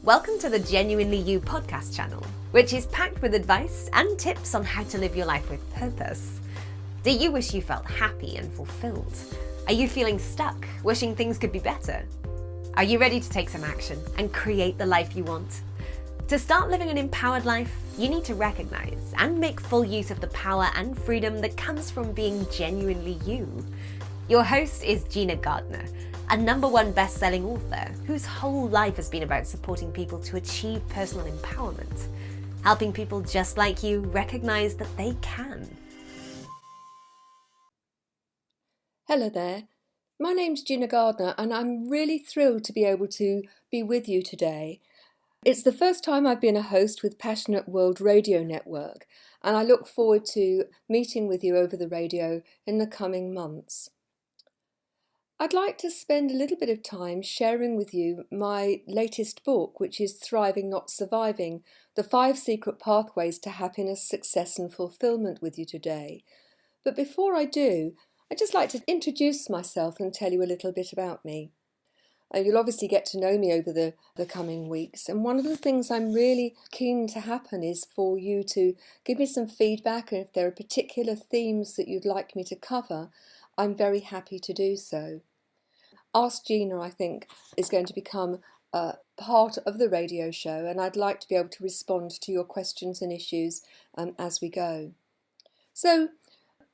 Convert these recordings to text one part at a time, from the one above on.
Welcome to the Genuinely You podcast channel, which is packed with advice and tips on how to live your life with purpose. Do you wish you felt happy and fulfilled? Are you feeling stuck, wishing things could be better? Are you ready to take some action and create the life you want? To start living an empowered life, you need to recognize and make full use of the power and freedom that comes from being genuinely you. Your host is Gina Gardner, a #1 best-selling author whose whole life has been about supporting people to achieve personal empowerment, helping people just like you recognize that they can. Hello there, my name's Gina Gardner and I'm really thrilled to be able to be with you today. It's the first time I've been a host with Passionate World Radio Network and I look forward to meeting with you over the radio in the coming months. I'd like to spend a little bit of time sharing with you my latest book, which is Thriving Not Surviving, the 5 Secret Pathways to Happiness, Success and Fulfillment with you today. But before I do, I'd just like to introduce myself and tell you a little bit about me. You'll obviously get to know me over the coming weeks, and one of the things I'm really keen to happen is for you to give me some feedback, and if there are particular themes that you'd like me to cover, I'm very happy to do so. Ask Gina, I think, is going to become part of the radio show, and I'd like to be able to respond to your questions and issues as we go. So,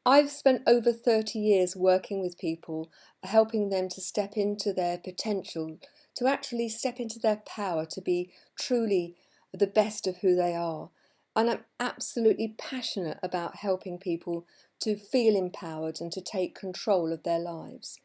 I've spent over 30 years working with people, helping them to step into their potential, to actually step into their power, to be truly the best of who they are. And I'm absolutely passionate about helping people to feel empowered and to take control of their lives.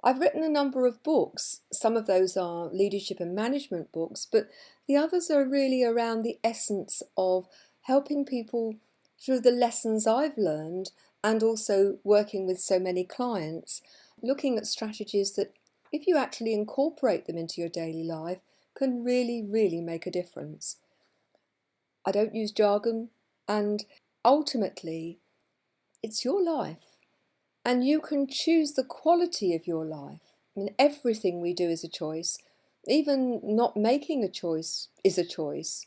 I've written a number of books. Some of those are leadership and management books, but the others are really around the essence of helping people through the lessons I've learned and also working with so many clients, looking at strategies that, if you actually incorporate them into your daily life, can really, really make a difference. I don't use jargon, and ultimately, it's your life, and you can choose the quality of your life. I mean, everything we do is a choice. Even not making a choice is a choice,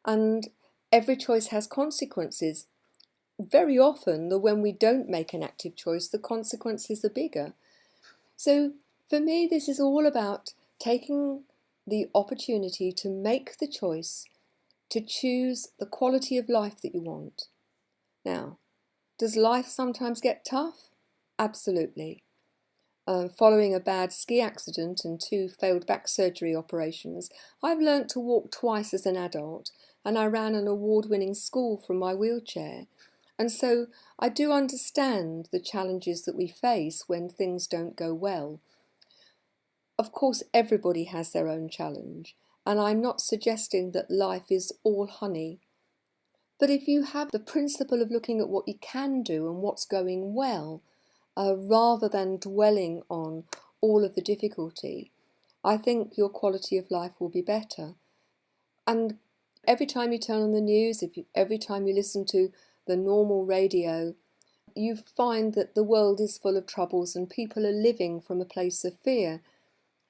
and every choice has consequences. Very often, when we don't make an active choice, the consequences are bigger. So, for me, this is all about taking the opportunity to make the choice to choose the quality of life that you want. Now, does life sometimes get tough? Absolutely. Following a bad ski accident and 2 failed back surgery operations, I've learnt to walk twice as an adult, and I ran an award-winning school from my wheelchair. And so I do understand the challenges that we face when things don't go well. Of course, everybody has their own challenge, and I'm not suggesting that life is all honey. But if you have the principle of looking at what you can do and what's going well, rather than dwelling on all of the difficulty, I think your quality of life will be better. And every time you turn on the news, every time you listen to the normal radio, you find that the world is full of troubles and people are living from a place of fear.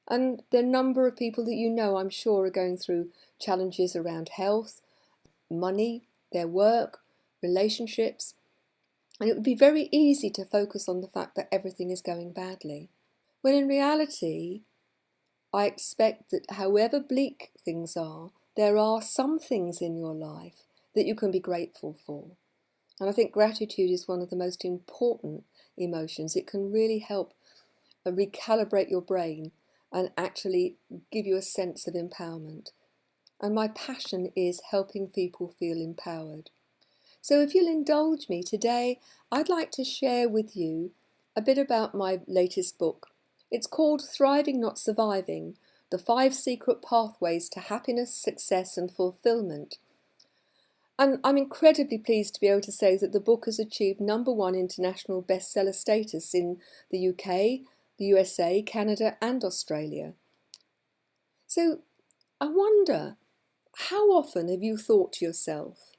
And the number of people that you know, I'm sure, are going through challenges around health, money, their work, relationships. And it would be very easy to focus on the fact that everything is going badly. When in reality, I expect that however bleak things are, there are some things in your life that you can be grateful for. And I think gratitude is one of the most important emotions. It can really help recalibrate your brain and actually give you a sense of empowerment. And my passion is helping people feel empowered. So if you'll indulge me today, I'd like to share with you a bit about my latest book. It's called Thriving Not Surviving, the 5 Secret Pathways to Happiness, Success and Fulfillment. And I'm incredibly pleased to be able to say that the book has achieved #1 international bestseller status in the UK, the USA, Canada and Australia. So I wonder, how often have you thought to yourself,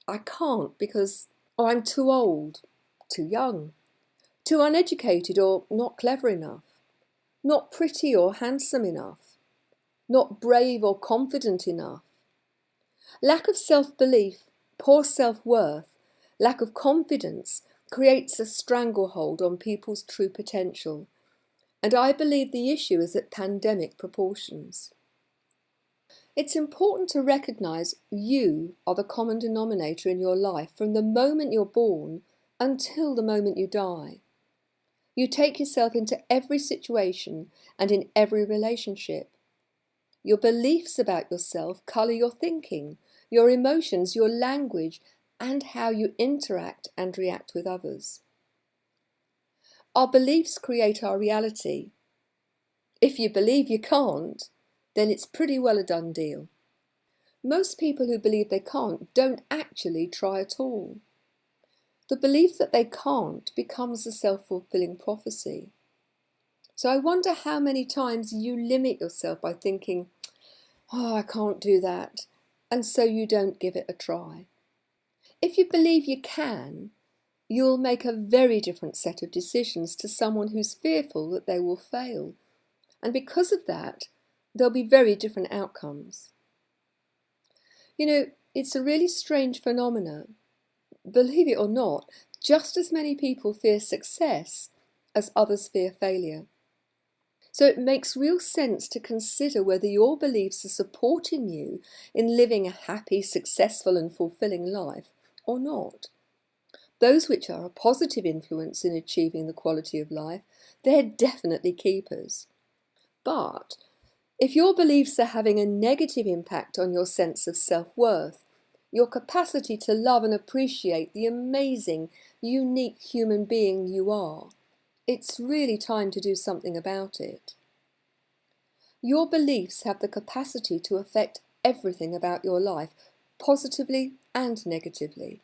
I can't because I'm too old, too young, too uneducated or not clever enough, not pretty or handsome enough, not brave or confident enough. Lack of self-belief, poor self-worth, lack of confidence creates a stranglehold on people's true potential. And I believe the issue is at pandemic proportions. It's important to recognise you are the common denominator in your life from the moment you're born until the moment you die. You take yourself into every situation and in every relationship. Your beliefs about yourself colour your thinking, your emotions, your language, and how you interact and react with others. Our beliefs create our reality. If you believe you can't, then it's pretty well a done deal. Most people who believe they can't don't actually try at all. The belief that they can't becomes a self-fulfilling prophecy. So I wonder how many times you limit yourself by thinking, "Oh, I can't do that," and so you don't give it a try. If you believe you can, you'll make a very different set of decisions to someone who's fearful that they will fail. And because of that, there'll be very different outcomes. You know, it's a really strange phenomenon. Believe it or not, just as many people fear success as others fear failure. So it makes real sense to consider whether your beliefs are supporting you in living a happy, successful and fulfilling life or not. Those which are a positive influence in achieving the quality of life, they're definitely keepers. But if your beliefs are having a negative impact on your sense of self-worth, your capacity to love and appreciate the amazing, unique human being you are, it's really time to do something about it. Your beliefs have the capacity to affect everything about your life, positively and negatively.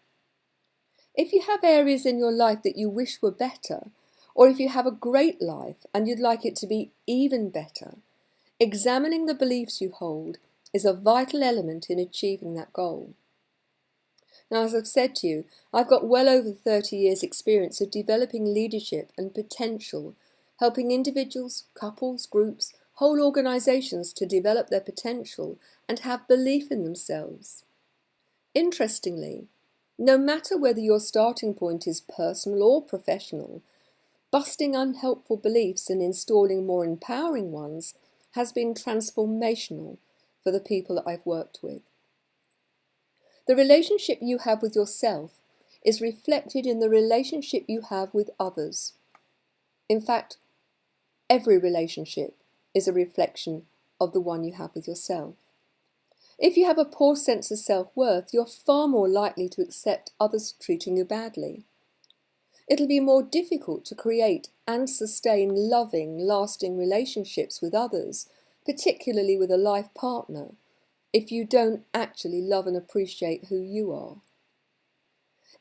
If you have areas in your life that you wish were better, or if you have a great life and you'd like it to be even better, examining the beliefs you hold is a vital element in achieving that goal. Now, as I've said to you, I've got well over 30 years' experience of developing leadership and potential, helping individuals, couples, groups, whole organisations to develop their potential and have belief in themselves. Interestingly, no matter whether your starting point is personal or professional, busting unhelpful beliefs and installing more empowering ones has been transformational for the people that I've worked with. The relationship you have with yourself is reflected in the relationship you have with others. In fact, every relationship is a reflection of the one you have with yourself. If you have a poor sense of self-worth, you're far more likely to accept others treating you badly. It'll be more difficult to create and sustain loving, lasting relationships with others, particularly with a life partner, if you don't actually love and appreciate who you are.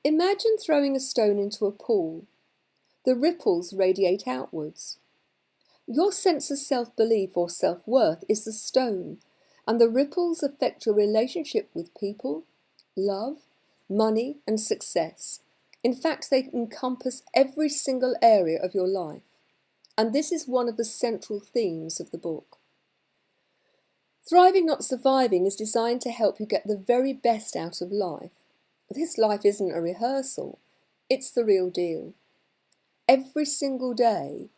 Imagine throwing a stone into a pool. The ripples radiate outwards. Your sense of self-belief or self-worth is the stone, and the ripples affect your relationship with people, love, money and success. In fact, they encompass every single area of your life. And this is one of the central themes of the book. Thriving Not Surviving is designed to help you get the very best out of life. This life isn't a rehearsal, it's the real deal. Every single day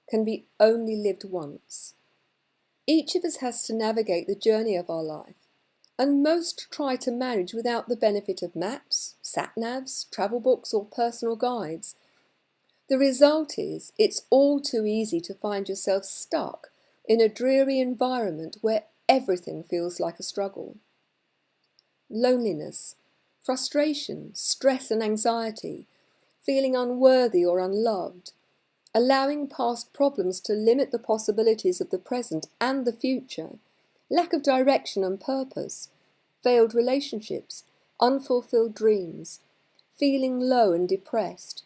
can be only lived once. Each of us has to navigate the journey of our life, and most try to manage without the benefit of maps, SAT NAVs, travel books or personal guides. The result is it's all too easy to find yourself stuck in a dreary environment where everything feels like a struggle. Loneliness, frustration, stress and anxiety, feeling unworthy or unloved, allowing past problems to limit the possibilities of the present and the future, lack of direction and purpose, failed relationships, unfulfilled dreams, feeling low and depressed,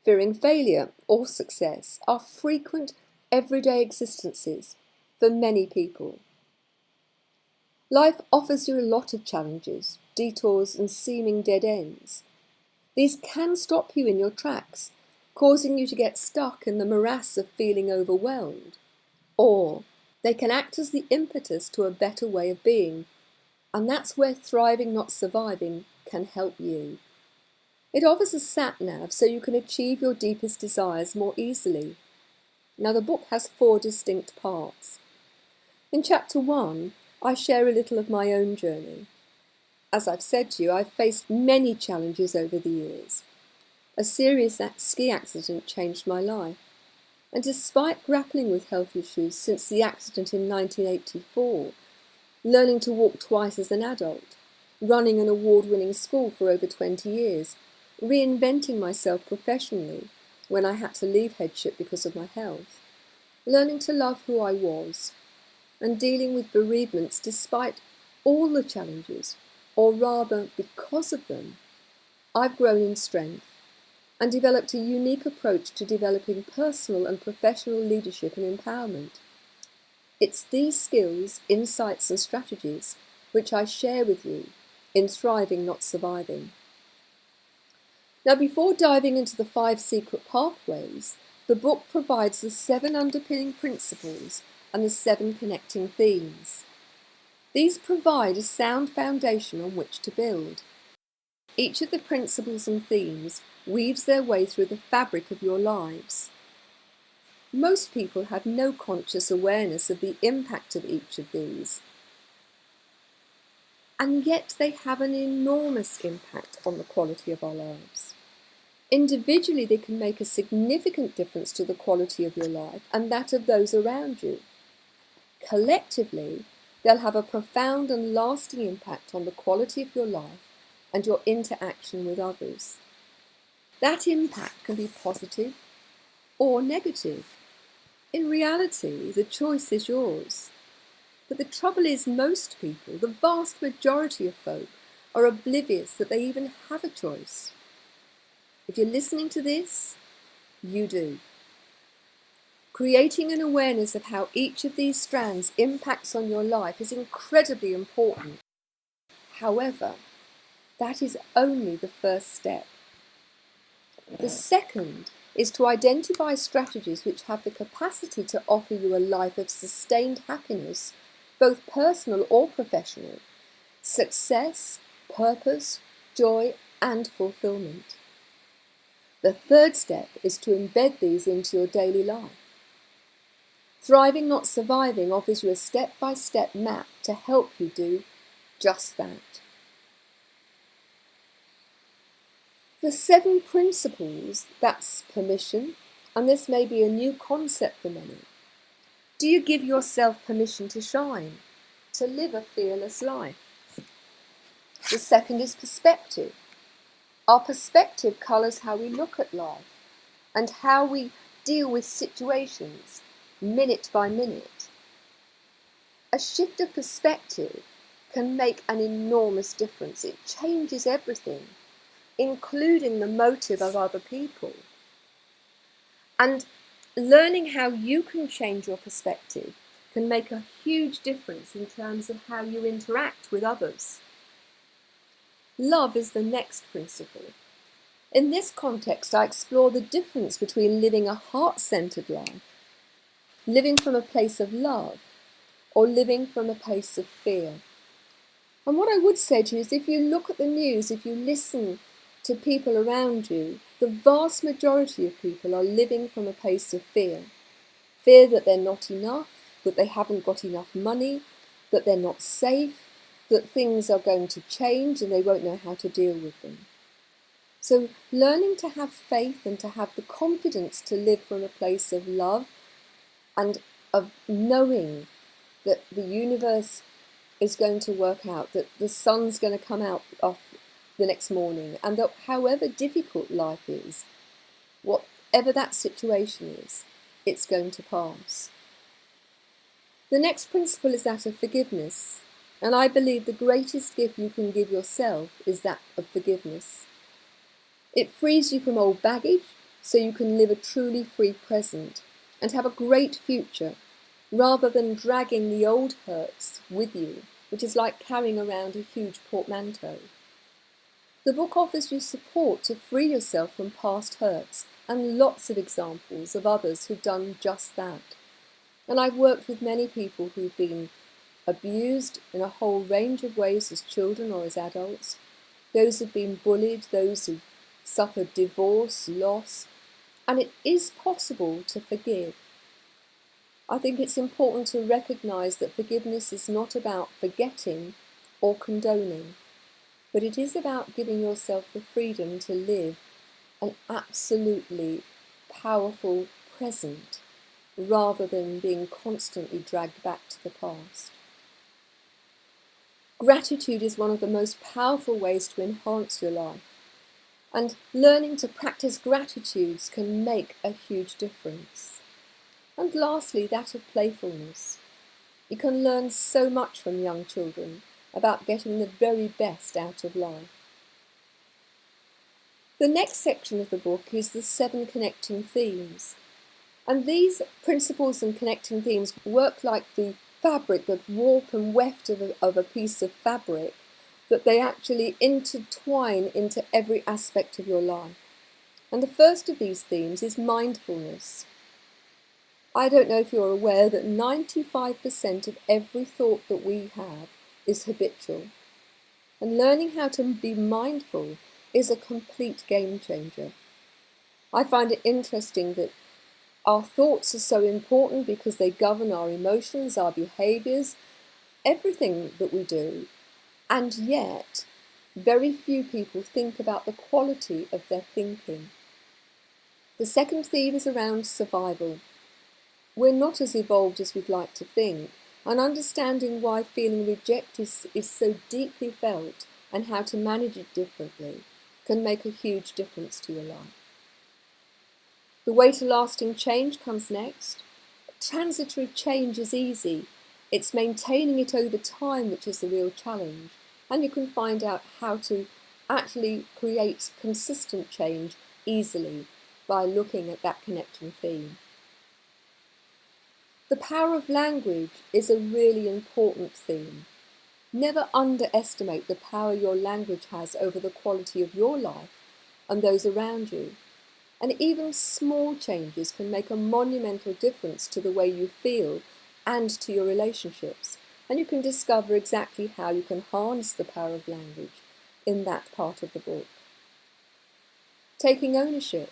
fearing failure or success are frequent everyday existences for many people. Life offers you a lot of challenges, detours and seeming dead ends. These can stop you in your tracks, causing you to get stuck in the morass of feeling overwhelmed. Or They can act as the impetus to a better way of being, and that's where thriving, not surviving, can help you. It offers a SAT NAV so you can achieve your deepest desires more easily. Now, the book has 4 distinct parts. In Chapter 1, I share a little of my own journey. As I've said to you, I've faced many challenges over the years. A serious ski accident changed my life, and despite grappling with health issues since the accident in 1984, learning to walk twice as an adult, running an award-winning school for over 20 years, reinventing myself professionally when I had to leave headship because of my health, learning to love who I was, and dealing with bereavements despite all the challenges, or rather because of them, I've grown in strength and developed a unique approach to developing personal and professional leadership and empowerment. It's these skills, insights and strategies which I share with you in Thriving, Not Surviving. Now, before diving into the 5 secret pathways, the book provides the 7 underpinning principles and the 7 connecting themes. These provide a sound foundation on which to build. Each of the principles and themes weaves their way through the fabric of your lives. Most people have no conscious awareness of the impact of each of these, and yet they have an enormous impact on the quality of our lives. Individually, they can make a significant difference to the quality of your life and that of those around you. Collectively, they'll have a profound and lasting impact on the quality of your life and your interaction with others. That impact can be positive or negative. In reality, the choice is yours. But the trouble is, most people, the vast majority of folk, are oblivious that they even have a choice. If you're listening to this, you do. Creating an awareness of how each of these strands impacts on your life is incredibly important. However, that is only the first step. The second is to identify strategies which have the capacity to offer you a life of sustained happiness, both personal or professional, success, purpose, joy, and fulfillment. The third step is to embed these into your daily life. Thriving, Not Surviving offers you a step-by-step map to help you do just that. The 7 principles, that's permission, and this may be a new concept for many. Do you give yourself permission to shine, to live a fearless life? The second is perspective. Our perspective colours how we look at life and how we deal with situations, minute by minute. A shift of perspective can make an enormous difference. It changes everything, including the motive of other people. And learning how you can change your perspective can make a huge difference in terms of how you interact with others. Love is the next principle. In this context, I explore the difference between living a heart-centered life, living from a place of love, or living from a place of fear. And what I would say to you is, if you look at the news, if you listen to people around you, the vast majority of people are living from a place of fear. Fear that they're not enough, that they haven't got enough money, that they're not safe, that things are going to change and they won't know how to deal with them. So learning to have faith and to have the confidence to live from a place of love and of knowing that the universe is going to work out, that the sun's going to come out off the next morning, and that however difficult life is, whatever that situation is, it's going to pass. The next principle is that of forgiveness, and I believe the greatest gift you can give yourself is that of forgiveness. It frees you from old baggage so you can live a truly free present and have a great future, rather than dragging the old hurts with you, which is like carrying around a huge portmanteau. The book offers you support to free yourself from past hurts and lots of examples of others who've done just that. And I've worked with many people who've been abused in a whole range of ways as children or as adults, those who've been bullied, those who've suffered divorce, loss, and it is possible to forgive. I think it's important to recognise that forgiveness is not about forgetting or condoning, but it is about giving yourself the freedom to live an absolutely powerful present rather than being constantly dragged back to the past. Gratitude is one of the most powerful ways to enhance your life, and learning to practice gratitudes can make a huge difference. And lastly, that of playfulness. You can learn so much from young children about getting the very best out of life. The next section of the book is the 7 connecting themes. And these principles and connecting themes work like the fabric, the warp and weft of a piece of fabric, that they actually intertwine into every aspect of your life. And the first of these themes is mindfulness. I don't know if you're aware that 95% of every thought that we have is habitual. And learning how to be mindful is a complete game changer. I find it interesting that our thoughts are so important because they govern our emotions, our behaviours, everything that we do. And yet, very few people think about the quality of their thinking. The second theme is around survival. We're not as evolved as we'd like to think, and understanding why feeling rejected is so deeply felt and how to manage it differently can make a huge difference to your life. The way to lasting change comes next. Transitory change is easy. It's maintaining it over time which is the real challenge, and you can find out how to actually create consistent change easily by looking at that connecting theme. The power of language is a really important theme. Never underestimate the power your language has over the quality of your life and those around you. And even small changes can make a monumental difference to the way you feel and to your relationships. And you can discover exactly how you can harness the power of language in that part of the book. Taking ownership.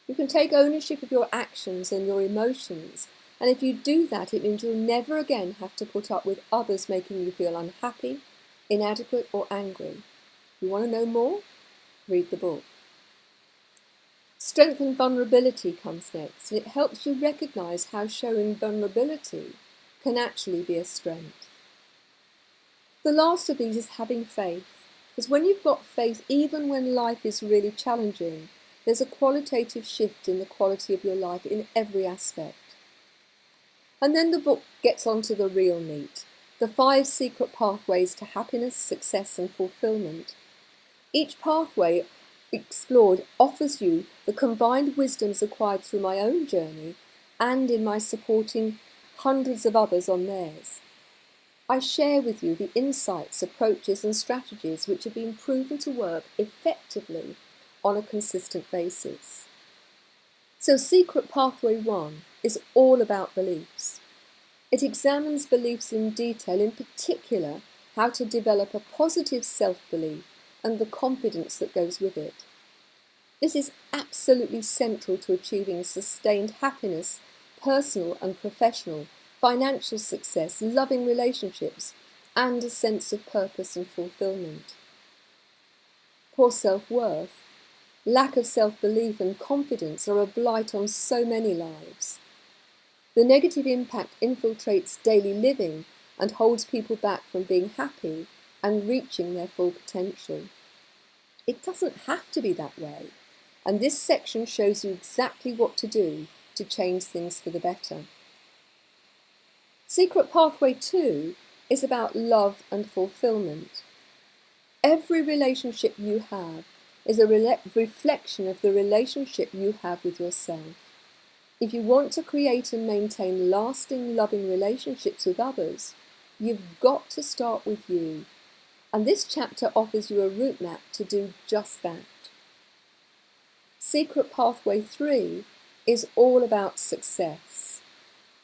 You can take ownership of your actions and your emotions. And if you do that, it means you'll never again have to put up with others making you feel unhappy, inadequate, or angry. You want to know more? Read the book. Strength and vulnerability comes next, and it helps you recognise how showing vulnerability can actually be a strength. The last of these is having faith, because when you've got faith, even when life is really challenging, there's a qualitative shift in the quality of your life in every aspect. And then the book gets on to the real meat, the 5 secret pathways to happiness, success and fulfilment. Each pathway explored offers you the combined wisdoms acquired through my own journey and in my supporting hundreds of others on theirs. I share with you the insights, approaches and strategies which have been proven to work effectively on a consistent basis. So Secret Pathway 1 is all about beliefs. It examines beliefs in detail, in particular how to develop a positive self-belief and the confidence that goes with it. This is absolutely central to achieving sustained happiness, personal and professional, financial success, loving relationships, and a sense of purpose and fulfillment. Poor self-worth, lack of self-belief and confidence are a blight on so many lives. The negative impact infiltrates daily living and holds people back from being happy and reaching their full potential. It doesn't have to be that way, and this section shows you exactly what to do to change things for the better. Secret Pathway 2 is about love and fulfillment. Every relationship you have is a reflection of the relationship you have with yourself. If you want to create and maintain lasting, loving relationships with others, you've got to start with you. And this chapter offers you a route map to do just that. Secret Pathway 3 is all about success.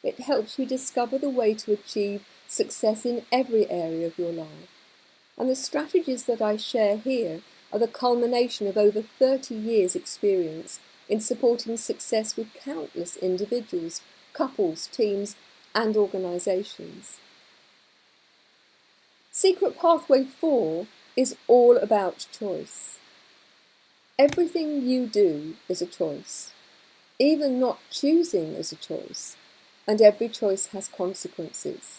It helps you discover the way to achieve success in every area of your life. And the strategies that I share here are the culmination of over 30 years' experience in supporting success with countless individuals, couples, teams, and organisations. Secret Pathway 4 is all about choice. Everything you do is a choice. Even not choosing is a choice, and every choice has consequences.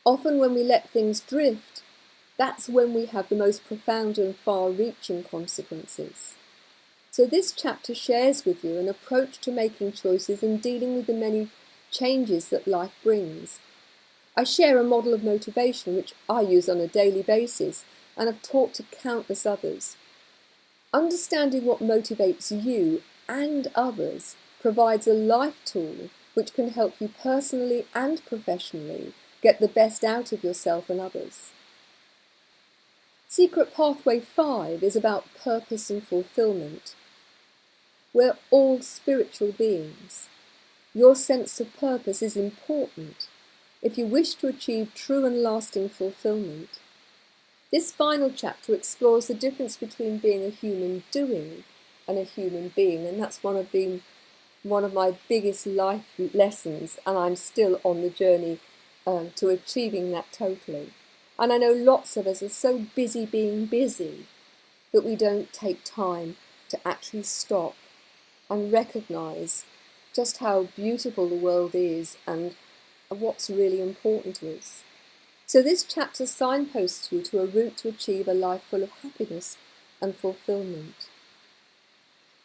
Often when we let things drift, that's when we have the most profound and far-reaching consequences. So this chapter shares with you an approach to making choices and dealing with the many changes that life brings. I share a model of motivation which I use on a daily basis and have taught to countless others. Understanding what motivates you and others provides a life tool which can help you personally and professionally get the best out of yourself and others. Secret Pathway 5 is about purpose and fulfillment. We're all spiritual beings. Your sense of purpose is important if you wish to achieve true and lasting fulfillment. This final chapter explores the difference between being a human doing and a human being, and that's one of my biggest life lessons, and I'm still on the journey to achieving that totally. And I know lots of us are so busy being busy that we don't take time to actually stop and recognise just how beautiful the world is and what's really important to us. So this chapter signposts you to a route to achieve a life full of happiness and fulfillment.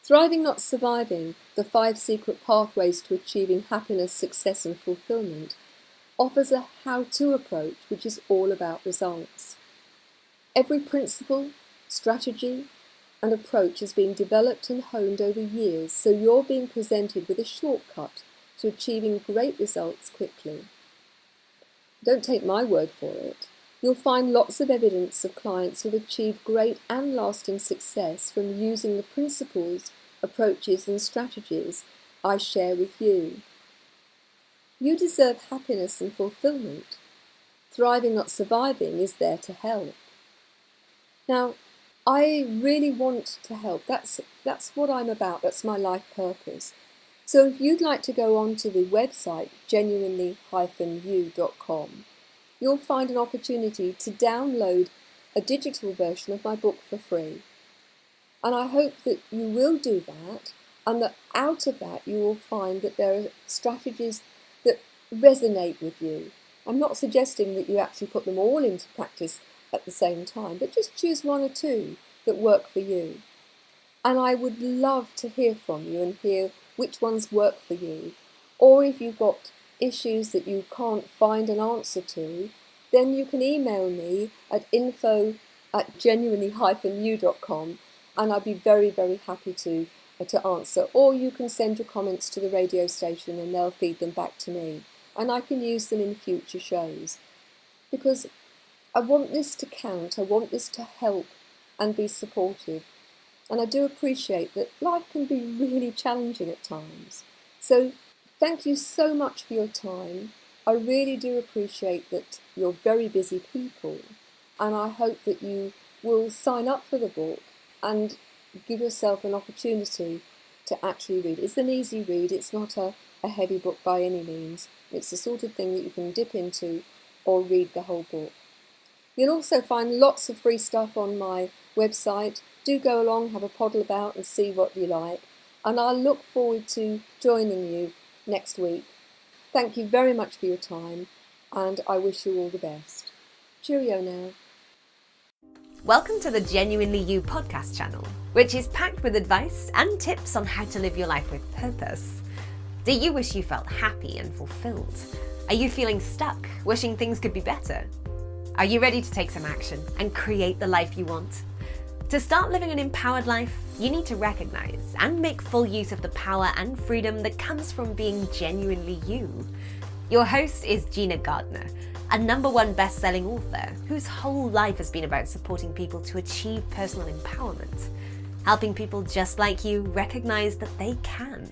Thriving Not Surviving, the 5 secret pathways to achieving happiness, success and fulfillment, offers a how-to approach which is all about results. Every principle, strategy and approach has been developed and honed over years, so you're being presented with a shortcut to achieving great results quickly. Don't take my word for it. You'll find lots of evidence of clients who've achieved great and lasting success from using the principles, approaches and strategies I share with you. You deserve happiness and fulfillment. Thriving Not Surviving is there to help. Now, I really want to help. That's what I'm about. That's my life purpose. So if you'd like to go on to the website genuinely-you.com, you'll find an opportunity to download a digital version of my book for free. And I hope that you will do that, and that out of that you will find that there are strategies that resonate with you. I'm not suggesting that you actually put them all into practice at the same time, but just choose 1 or 2 that work for you. And I would love to hear from you and hear which ones work for you. Or if you've got issues that you can't find an answer to, then you can email me at info@genuinely-you.com and I'd be very, very happy to answer. Or you can send your comments to the radio station and they'll feed them back to me. And I can use them in future shows. Because I want this to count, I want this to help and be supportive. And I do appreciate that life can be really challenging at times. So thank you so much for your time. I really do appreciate that you're very busy people. And I hope that you will sign up for the book and give yourself an opportunity to actually read. It's an easy read. It's not a heavy book by any means. It's the sort of thing that you can dip into or read the whole book. You'll also find lots of free stuff on my website. Do go along, have a poddle about and see what you like. And I'll look forward to joining you next week. Thank you very much for your time and I wish you all the best. Cheerio now. Welcome to the Genuinely You podcast channel, which is packed with advice and tips on how to live your life with purpose. Do you wish you felt happy and fulfilled? Are you feeling stuck, wishing things could be better? Are you ready to take some action and create the life you want? To start living an empowered life, you need to recognize and make full use of the power and freedom that comes from being genuinely you. Your host is Gina Gardner, a #1 best-selling author whose whole life has been about supporting people to achieve personal empowerment, helping people just like you recognize that they can